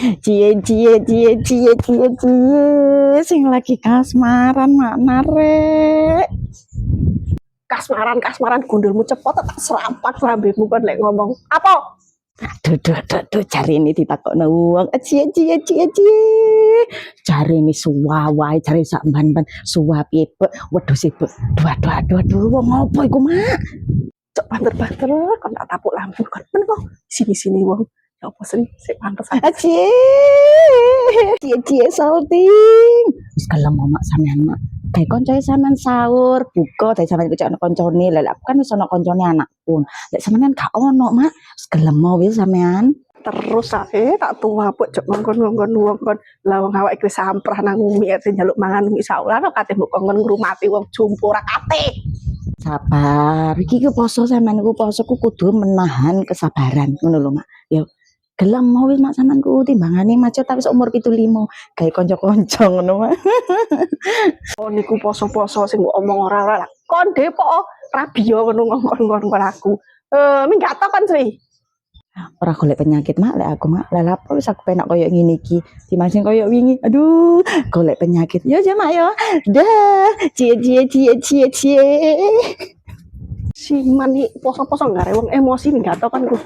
Cie cie cie cie cie cie sing lagi kasmaran mana rek. Kasmaran gundulmu cepot tak serampak lambemu kon lek ngomong apa. Duh cari ini ditakokno wong cie cie cie cie cari ini suwawai cari sak ban-ban suwapi waduh sibuk aduh wong ngopo iku mak Cok banter-banter kon tak tapuk lampu kon men kok sini wong ya apa sih sik pantes cie cie salting wis kalem mak sampean mak kayak koncoe sampean sahur buka dari sampean kecak ana koncone lha kan wis ana koncone anakku lek sampean gak ono mak wis gelem wis sampean terus ae tak tuwapuk cok ngongkon wong kon lah wong awake iki samprah nang umi ate njaluk mangan umi saulah kate mbok kongkon ngrumati wong jumpo ora kate. Sabar iki ku poso sampean ku poso ku kudu menahan kesabaran ngono lho mak ya gelem mau wis mak sampean ku timbangane macet tapi umur 75 gawe kanca-kanca ngono mak. Oh niku poso-poso sing mbok omong ora lah kon depok rabia ngono ngongkon aku minggat to kan Sri. Ora golek penyakit mak lek aku mak lha apa wis aku penak koyo ngene iki dimasing koyo wingi aduh golek penyakit ya aja mak ya dah cie Si mani poso-poso gak wong emosi minggat to kan ku